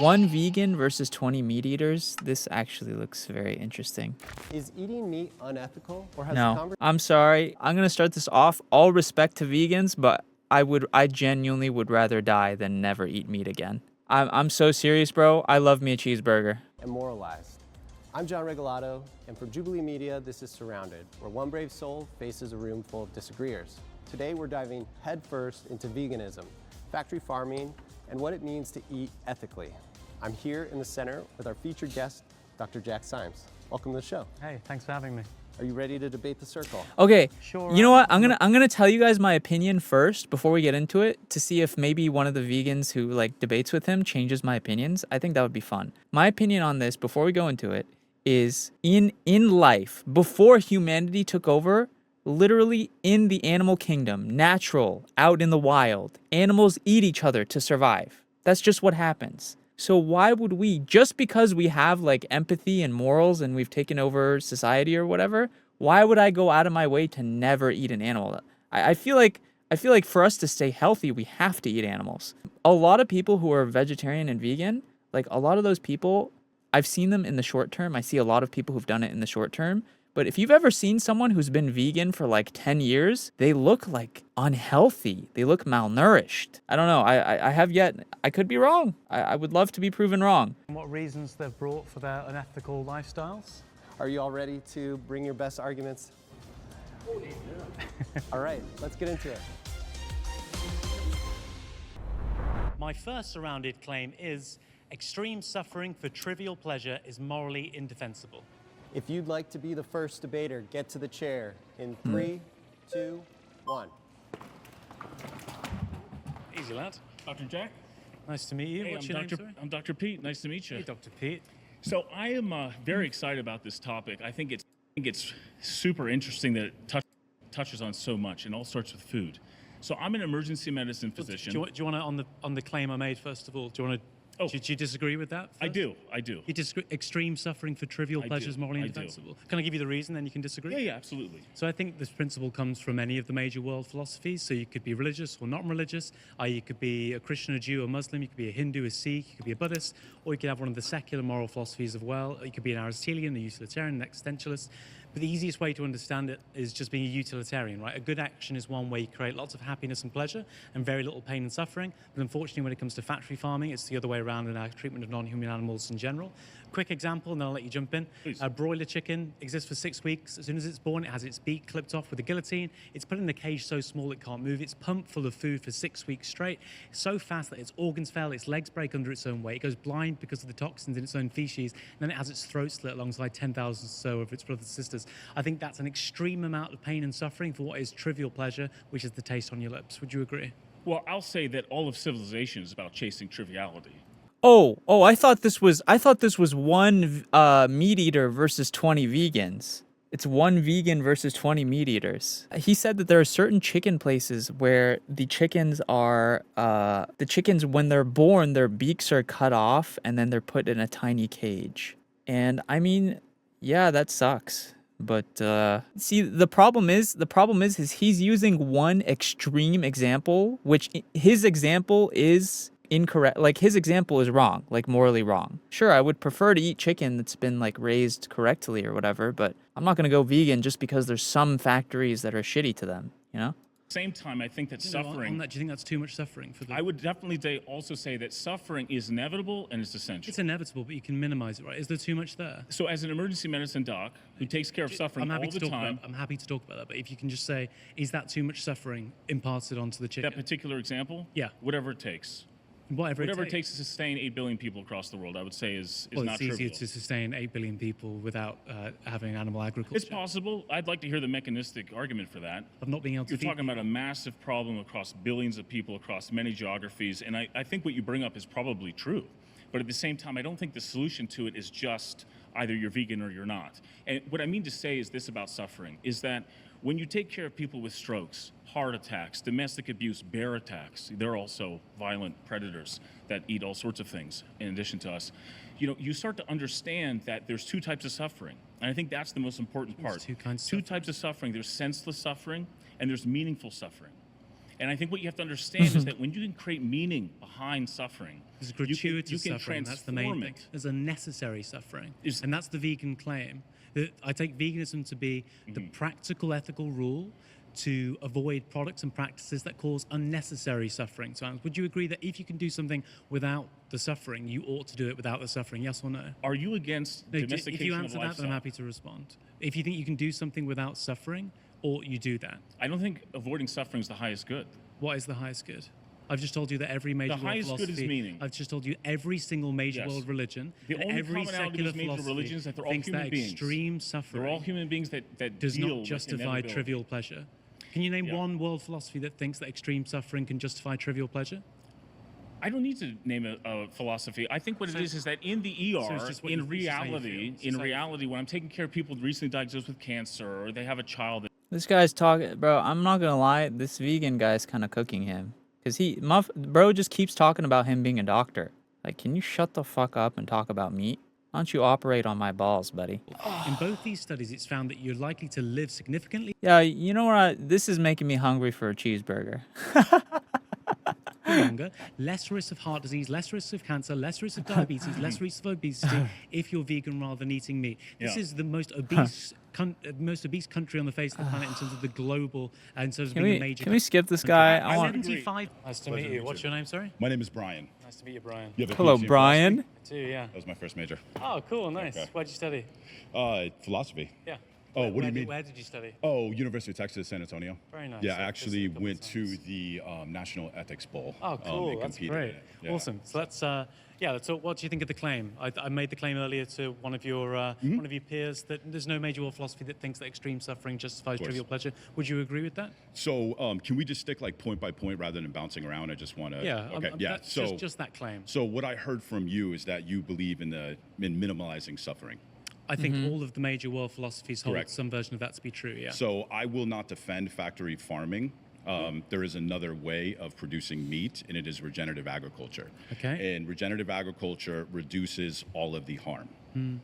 One vegan versus 20 meat eaters. This actually looks very interesting. Is eating meat unethical, or has the No, conversation? I'm sorry. I'm gonna start this off. All respect to vegans, but I genuinely would rather die than never eat meat again. I'm so serious, bro. I love me a cheeseburger. And moralized? I'm John Regalado, and for Jubilee Media, this is Surrounded, where one brave soul faces a room full of disagreeers. Today, we're diving headfirst into veganism, factory farming, and what it means to eat ethically. I'm here in the center with our featured guest, Dr. Jack Symes. Welcome to the show. Hey, thanks for having me. Are you ready to debate the circle? Okay. Sure. You know what? I'm gonna tell you guys my opinion first before we get into it to see if maybe one of the vegans who like debates with him changes my opinions. I think that would be fun. My opinion on this before we go into it is in life before humanity took over, literally in the animal kingdom, natural, out in the wild, animals eat each other to survive. That's just what happens. So why would we, just because we have like empathy and morals and we've taken over society or whatever, why would I go out of my way to never eat an animal? I feel like for us to stay healthy, we have to eat animals. A lot of people who are vegetarian and vegan, like a lot of those people, I've seen them in the short term. I see a lot of people who've done it in the short term. But if you've ever seen someone who's been vegan for like 10 years, they look like unhealthy. They look malnourished. I don't know. I have yet. I could be wrong. I would love to be proven wrong. What reasons they've brought for their unethical lifestyles? Are you all ready to bring your best arguments? All right, let's get into it. My first surrounded claim is extreme suffering for trivial pleasure is morally indefensible. If you'd like to be the first debater, get to the chair in 3, 2, 1. Easy, lad. Dr. Jack? Nice to meet you. Hey, What's your name, sorry? I'm Dr. Pete. Nice to meet you. Hey, Dr. Pete. So I am very excited about this topic. I think it's super interesting that it touches on so much and all sorts of food. So I'm an emergency medicine physician. Do you want to, on the claim I made, first of all, do you want to, do you disagree with that first? I do. You disagree, extreme suffering for trivial I pleasures do. morally I do. indefensible. Can I give you the reason, then you can disagree? Yeah, absolutely. So I think this principle comes from any of the major world philosophies. So you could be religious or not religious. You could be a Christian, a Jew, a Muslim. You could be a Hindu, a Sikh. You could be a Buddhist. Or you could have one of the secular moral philosophies as well. You could be an Aristotelian, a utilitarian, an existentialist. But the easiest way to understand it is just being a utilitarian, right? A good action is one where you create lots of happiness and pleasure and very little pain and suffering. But unfortunately, when it comes to factory farming, it's the other way around in our treatment of non-human animals in general. Quick example, and then I'll let you jump in. Please. A broiler chicken exists for 6 weeks. As soon as it's born, it has its beak clipped off with a guillotine. It's put in a cage so small it can't move. It's pumped full of food for 6 weeks straight. It's so fast that its organs fail, its legs break under its own weight. It goes blind because of the toxins in its own feces. And then it has its throat slit alongside 10,000 or so of its brothers and sisters. I think that's an extreme amount of pain and suffering for what is trivial pleasure, which is the taste on your lips. Would you agree? Well, I'll say that all of civilization is about chasing triviality. Oh, I thought this was one meat eater versus 20 vegans. It's one vegan versus 20 meat eaters. He said that there are certain chicken places where the chickens when they're born, their beaks are cut off and then they're put in a tiny cage. And I mean, yeah, that sucks. But see, the problem is he's using one extreme example, which his example is incorrect. Like his example is wrong, like morally wrong. Sure, I would prefer to eat chicken that's been like raised correctly or whatever, but I'm not gonna go vegan just because there's some factories that are shitty to them, you know? Same time, I think that suffering. On that, do you think that's too much suffering for the? I would definitely also say that suffering is inevitable and it's essential. It's inevitable, but you can minimize it, right? Is there too much there? So as an emergency medicine doc who takes care of suffering all the time. I'm happy to talk about that, but if you can just say, is that too much suffering imparted onto the chicken? That particular example? Yeah. Whatever it takes. Whatever it takes to sustain 8 billion people across the world, I would say is well, not trivial. It's easier to sustain 8 billion people without having animal agriculture. It's possible. I'd like to hear the mechanistic argument for that. Of not being able to You're talking about a massive problem across billions of people across many geographies, and I think what you bring up is probably true. But at the same time, I don't think the solution to it is just either you're vegan or you're not. And what I mean to say is this about suffering, is that when you take care of people with strokes, heart attacks, domestic abuse, bear attacks, they're also violent predators that eat all sorts of things in addition to us. You know, you start to understand that there's two types of suffering. And I think that's the most important part. There's two kinds of Two types of suffering. There's senseless suffering and there's meaningful suffering. And I think what you have to understand is that when you can create meaning behind suffering, There's you gratuitous can suffering, that's the main thing. transform it. There's a necessary suffering. Is- And that's the vegan claim. I take veganism to be the practical, ethical rule to avoid products and practices that cause unnecessary suffering. So would you agree that if you can do something without the suffering, you ought to do it without the suffering? Yes or no? Are you against No, domestication if you of answer that, then livestock? I'm happy to respond. If you think you can do something without suffering, ought you do that? I don't think avoiding suffering is the highest good. What is the highest good? I've just told you that every major world highest good is philosophy. meaning. I've just told you every single major Yes. world religion The and only every commonality secular with major philosophy religions is that they're all thinks human that beings. extreme suffering They're all human beings that does deal not with justify inevitability. trivial pleasure. Can you name Yeah. one world philosophy that thinks that extreme suffering can justify trivial pleasure? I don't need to name a philosophy. I think what it is that in the ER, So it's just what in you- it's just how you reality, feel. It's just how you feel. when I'm taking care of people recently diagnosed with cancer or they have a child. This guy's talking, bro. I'm not gonna lie. This vegan guy's kind of cooking him, cause bro just keeps talking about him being a doctor. Like, can you shut the fuck up and talk about meat? Why don't you operate on my balls, buddy? In both these studies, it's found that you're likely to live significantly Yeah, you know what? This is making me hungry for a cheeseburger. longer, less risk of heart disease, less risk of cancer, less risk of diabetes, less risk of obesity if you're vegan rather than eating meat. This Yeah. is the most obese country on the face of the planet in terms of the global, in terms of Can being we a major. can we skip this guy? I want. 75. Nice to meet you. What's your name, sorry? My name is Brian. Nice to meet you, Brian. You have a Hello, PhD in Brian. Too, yeah. That was my first major. Oh, cool, nice. Okay. Where'd you study? Philosophy. Yeah. Oh, what do you mean? Where did you study? Oh, University of Texas, San Antonio. Very nice. Yeah, I've I actually visited a couple went to times. the National Ethics Bowl. Oh, cool. and That's competed in great. it. Yeah. Awesome. So let's talk. What do you think of the claim? I made the claim earlier to one of your peers that there's no major world philosophy that thinks that extreme suffering justifies course. trivial pleasure. Would you agree with that? So, can we just stick like point by point rather than bouncing around? I just want to. Yeah. Okay. Yeah. That's So, just that claim. so what I heard from you is that you believe in minimalizing suffering. I think all of the major world philosophies hold Correct. some version of that to be true. Yeah. So I will not defend factory farming. There is another way of producing meat, and it is regenerative agriculture. Okay. And regenerative agriculture reduces all of the harm.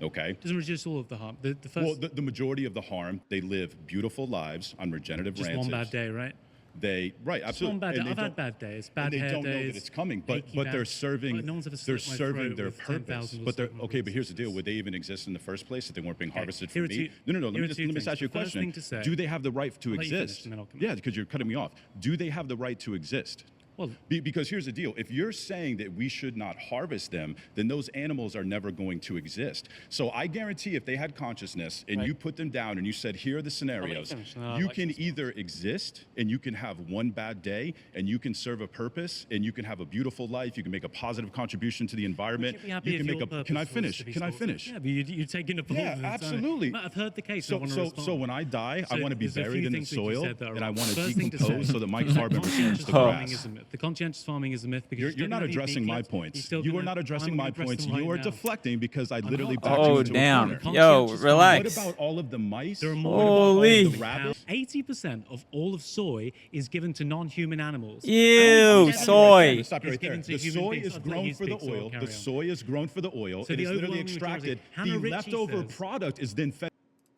Okay. Doesn't reduce all of the harm. The first Well, the majority of the harm, they live beautiful lives on regenerative just ranches. one bad day, right? Right, Just absolutely. one bad And day. they I've had don't- bad days. and Bad they hair don't know days. that it's coming, but achy they're back. serving. No one's ever They're slit my throat serving their with purpose. 10,000 But they're or okay. But here's the deal: purposes. would they even exist in the first place if they weren't being harvested Here from are two- meat? No. here Let are me just two ask you a things. The first question. thing to say- Do they have the right to I'll let you finish, exist? and then I'll come Yeah, back. because you're cutting me off. Do they have the right to exist? Well, Because here's the deal. If you're saying that we should not harvest them, then those animals are never going to exist. So I guarantee if they had consciousness and Right. you put them down and you said, here are the scenarios, finish, and then I'd you like to can respond. either exist and you can have one bad day and you can serve a purpose and you can have a beautiful life. You can make a positive contribution to the environment. would you be happy You if can make your a. purpose Can I was finish? to be Can I slaughtered? finish? Yeah, but you're taking a ball. Yeah, absolutely. I've heard the case. I want to So respond. when I die, I So want to be there's a few buried in the things that you soil said that are and I wrong. want to First thing to decompose say so that my is that carbon returns conscientious to farming grass. is a myth. The conscientious farming is a myth because You're not addressing my points. You are not addressing my points. You are deflecting because I literally not. backed you Oh into damn! a corner. Yo, Conscientious relax. What about all of the mice? There are What more- about all of Holy. the rabbits? 80% of all of soy is given to non-human animals. Ew, soy. Stop it is right there. given to The human soy beings. is I'll let grown you for the speak, so we'll oil. carry The on. soy is grown for the oil. So It the is literally overwhelming extracted. majority- Hannah The Ritchie leftover says- product is then fed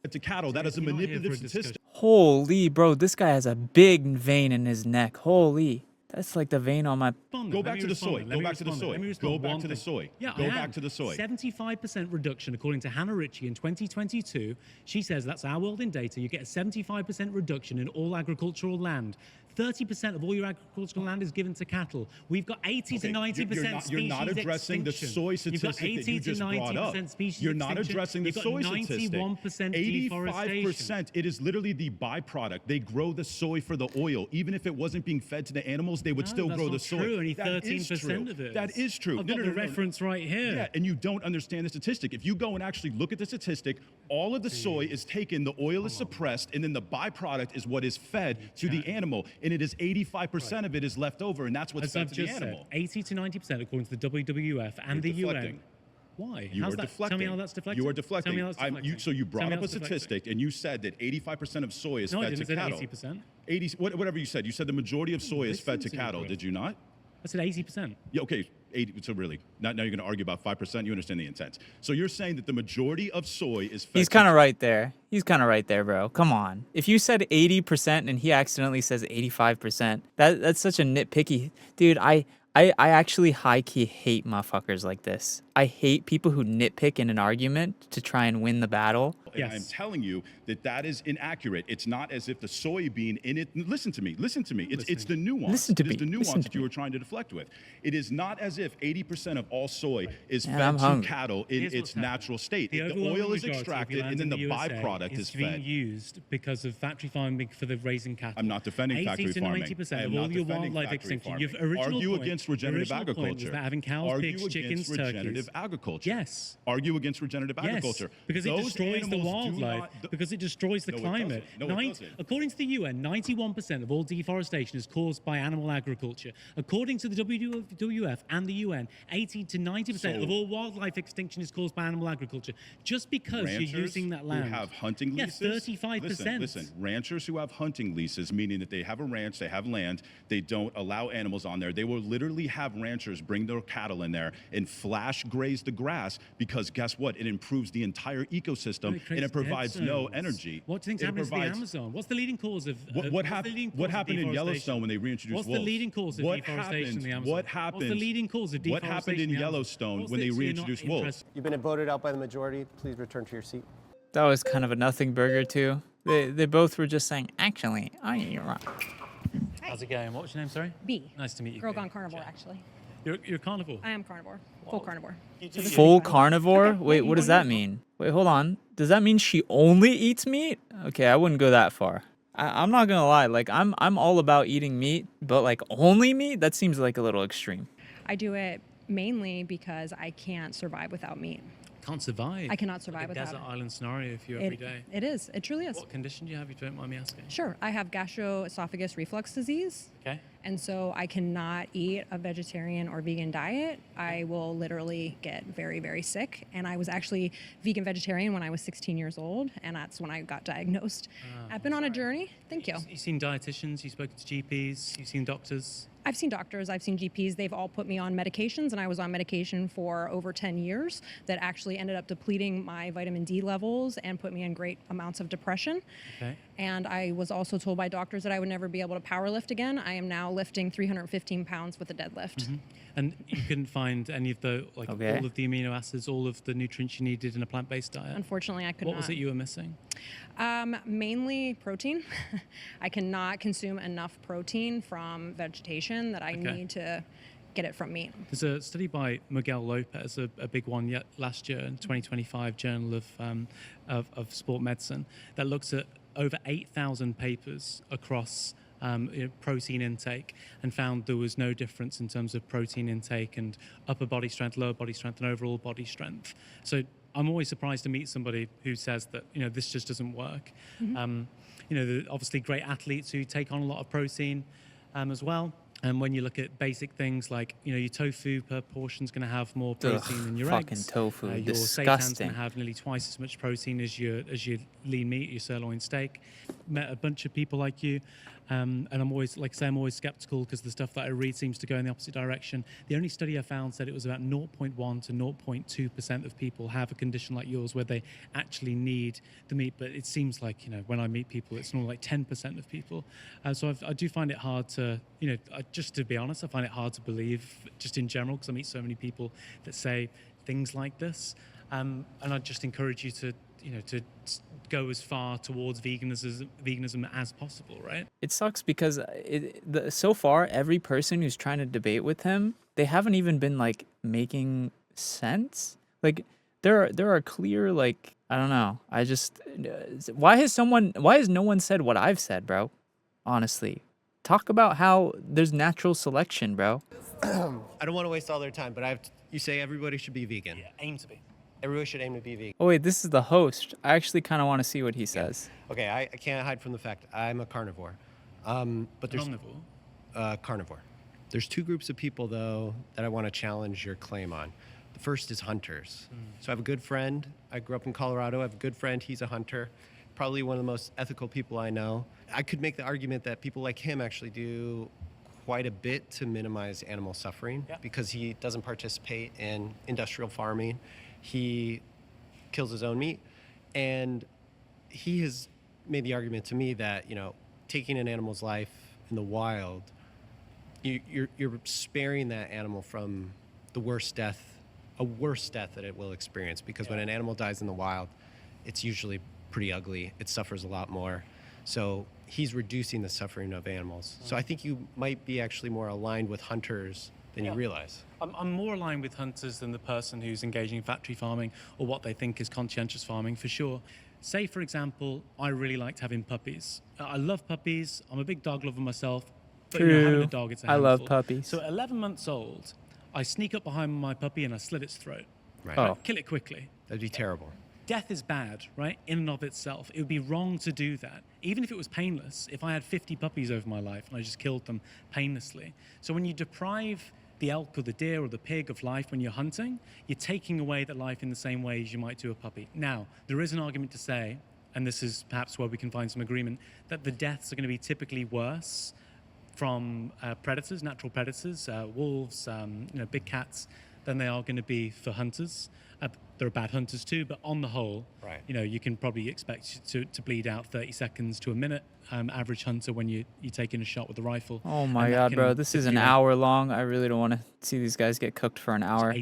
to cattle. That is a You're not here for a manipulative discussion. statistic. Holy, bro, this guy has a big vein in his neck. Holy, that's like the vein on my. Go back to the soy. Go back to the soy. Go back to the soy. Yeah, Go I back am. to the soy. 75% reduction, according to Hannah Ritchie in 2022. She says that's our world in data. You get a 75% reduction in all agricultural land. 30% of all your agricultural land is given to cattle. We've got 80 to Okay, 90% species you're not addressing the extinction. soy You've statistic got that 80 you to just brought up. 90% species You're not extinction. addressing the You've got soy statistic. 91% deforestation. 85%. It is literally the byproduct. They grow the soy for the oil. Even if it wasn't being fed to the animals, they would No, still that's grow not the soy. true. Only That is 13% true. of it. That is true. I've got the reference right here. Yeah, and you don't understand the statistic. If you go and actually look at the statistic, all of the soy is taken, the oil is suppressed, and then the byproduct is what is fed to the animal. And it is 85% of it is left over, and that's what's As fed I've to the just said, animal. 80 to 90% according to the WWF and You're the UN. deflecting. Why? You How's are that? deflecting. Tell me how that's deflecting. You are deflecting. Tell me how that's deflecting. So you Tell brought me up how a it's deflecting. statistic, and you said that 85% of soy is No, I fed to didn't say cattle. 80%. 80, whatever you said. You said the majority of soy is fed to listen to me, cattle. bro. Did you not? I said 80%. Yeah, okay, 80, so really, now you're going to argue about 5%, you understand the intent. So you're saying that the majority of soy is fed He's to- kind of right there. He's kind of right there, bro. Come on. If you said 80% and he accidentally says 85%, that's such a nitpicky. Dude, I actually high-key hate motherfuckers like this. I hate people who nitpick in an argument to try and win the battle. And Yes. I'm telling you that is inaccurate. It's not as if the soybean in it. Listen to me. It's the nuance. Listen to it is me. the nuance Listen to that you me. were trying to deflect with. It is not as if 80% of all soy is Man, fed I'm to hungry. cattle in Here's its what's happening. natural state. The The overwhelming oil is majority of extracted land and then in the USA byproduct is being fed. used because of factory farming for the raising cattle. I'm not defending factory 80 to farming. 90% I am of not all your defending wildlife factory extinction. Your farming. original Argue point, against regenerative your original point was agriculture. that having cows, Argue pigs, chickens, against regenerative turkeys. agriculture. Yes. Argue against regenerative Yes, agriculture. because it Those destroys the animals do wildlife, not- because it destroys the No, it climate. doesn't. No, it doesn't. According to the UN, 91% of all deforestation is caused by animal agriculture. According to the WWF and the UN, 80 to 90% So- of all wildlife extinction is caused by animal agriculture. Just because Ranchers you're using that land. who have hunting Yeah, leases. 35%. Listen. Ranchers who have hunting leases, meaning that they have a ranch, they have land, they don't allow animals on there. They will literally have ranchers bring their cattle in there and flash graze the grass because guess what? It improves the entire ecosystem and creates it provides dead no zones. energy. What do you think's It happening to the provides- Amazon? What's the leading cause of What happened in deforestation? Yellowstone when they reintroduced What's wolves? the leading cause of What deforestation in the happened- Amazon? what happened- What's the leading cause of what deforestation happened in the Amazon? Yellowstone What's when the- they so you're not reintroduced wolves? interested- You've been voted out by the majority. Please return to your seat. That was kind of a nothing burger too. They both were just saying, actually, you're wrong. How's it going? What's your name, sorry? B. Nice to meet you. Girl B. Gone Carnivore, Okay. actually. You're a carnivore? I am carnivore. Full carnivore. Full carnivore? Okay, Wait, well, what you does that wanna know? mean? Wait, hold on. Does that mean she only eats meat? Okay, I wouldn't go that far. I'm not gonna lie. Like, I'm all about eating meat, but like only meat? That seems like a little extreme. I do it mainly because I can't survive without meat. Can't survive. I cannot survive like a without desert it. island scenario for you every day. It is. It truly is. What condition do you have, if you don't mind me asking? Sure. I have gastroesophagus reflux disease. Okay. And so I cannot eat a vegetarian or vegan diet. I will literally get very, very sick. And I was actually vegan vegetarian when I was 16 years old, and that's when I got diagnosed. I've been on a journey. Thank you. You've seen dietitians, you've spoken to GPs, you've seen doctors. I've seen doctors, I've seen GPs. They've all put me on medications, and I was on medication for over 10 years that actually ended up depleting my vitamin D levels and put me in great amounts of depression. Okay. And I was also told by doctors that I would never be able to power lift again. I am now lifting 315 pounds with a deadlift. And you couldn't find any of the, like, Okay. all of the amino acids, all of the nutrients you needed in a plant-based diet? Unfortunately, I could What not. was it you were missing? Mainly protein. I cannot consume enough protein from vegetation that I Okay. need to get it from meat. There's a study by Miguel Lopez, a big one yet last year in 2025 Journal of Sport Medicine, that looks at over 8,000 papers across protein intake and found there was no difference in terms of protein intake and upper body strength, lower body strength, and overall body strength. So I'm always surprised to meet somebody who says that this just doesn't work. Obviously great athletes who take on a lot of protein as well. And when you look at basic things like, your tofu per portion is going to have more protein than your fucking eggs. tofu, Your seitan's disgusting. going to have nearly twice as much protein as your lean meat, your sirloin steak. Met a bunch of people like you, and I'm always skeptical because the stuff that I read seems to go in the opposite direction. The only study I found said it was about 0.1 to 0.2% of people have a condition like yours where they actually need the meat. But it seems like, when I meet people, it's more like 10% of people. So I do find it hard to, just to be honest, I find it hard to believe just in general because I meet so many people that say things like this. And I just encourage you to go as far towards veganism as possible, right? It sucks because so far every person who's trying to debate with him, they haven't even been like making sense. Like there are clear, like, I don't know. Why has no one said what I've said, bro? Honestly, talk about how there's natural selection, bro. I don't want to waste all their time, but you say everybody should be vegan. Yeah, aim to be. Everybody should aim to be vegan. Oh wait, this is the host. I actually kind of want to see what he says. Okay, I can't hide from the fact I'm a carnivore. But there's Omnivore. carnivore. There's two groups of people, though, that I want to challenge your claim on. The first is hunters. So I have a good friend. I grew up in Colorado. I have a good friend. He's a hunter. Probably one of the most ethical people I know. I could make the argument that people like him actually do quite a bit to minimize animal suffering because he doesn't participate in industrial farming. He kills his own meat. And he has made the argument to me that, taking an animal's life in the wild, you're sparing that animal from the worst death, a worse death that it will experience. Because when an animal dies in the wild, it's usually pretty ugly. It suffers a lot more. So he's reducing the suffering of animals. So I think you might be actually more aligned with hunters than you realize. I'm more aligned with hunters than the person who's engaging in factory farming or what they think is conscientious farming, for sure. Say, for example, I really liked having puppies. I love puppies. I'm a big dog lover myself. But having a dog, it's a handful. I love puppies. So at 11 months old, I sneak up behind my puppy and I slit its throat. Right. Oh. Kill it quickly. That'd be terrible. Death is bad, right, in and of itself. It would be wrong to do that, even if it was painless. If I had 50 puppies over my life and I just killed them painlessly. So when you deprive the elk or the deer or the pig of life when you're hunting, you're taking away that life in the same way as you might do a puppy. Now, there is an argument to say, and this is perhaps where we can find some agreement, that the deaths are going to be typically worse from predators, natural predators, wolves, big cats, than they are going to be for hunters. There are bad hunters too, but on the whole, you can probably expect to bleed out 30 seconds to a minute, average hunter when you're taking a shot with a rifle. Oh my God, bro, this is an hour long. I really don't want to see these guys get cooked for an hour.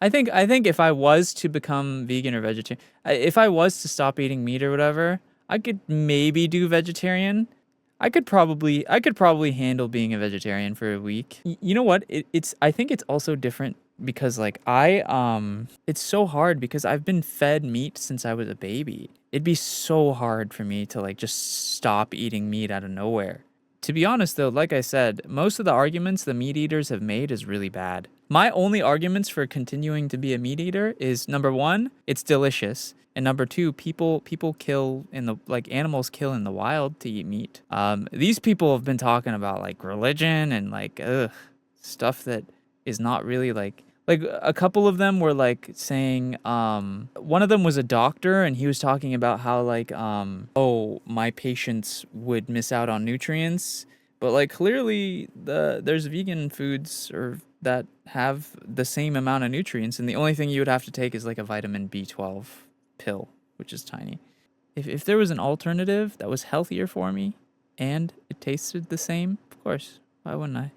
I think if I was to become vegan or vegetarian, if I was to stop eating meat or whatever, I could maybe do vegetarian. I could probably handle being a vegetarian for a week. You know what? I think it's also different because it's so hard because I've been fed meat since I was a baby. It'd be so hard for me to just stop eating meat out of nowhere. To be honest though, like I said, most of the arguments the meat eaters have made is really bad. My only arguments for continuing to be a meat eater is number one, it's delicious. And number two, people kill animals kill in the wild to eat meat. These people have been talking about religion and stuff that is not really like a couple of them were saying, one of them was a doctor and he was talking about how my patients would miss out on nutrients. But clearly there's vegan foods that have the same amount of nutrients. And the only thing you would have to take is a vitamin B12 pill, which is tiny. If there was an alternative that was healthier for me and it tasted the same, of course, why wouldn't I?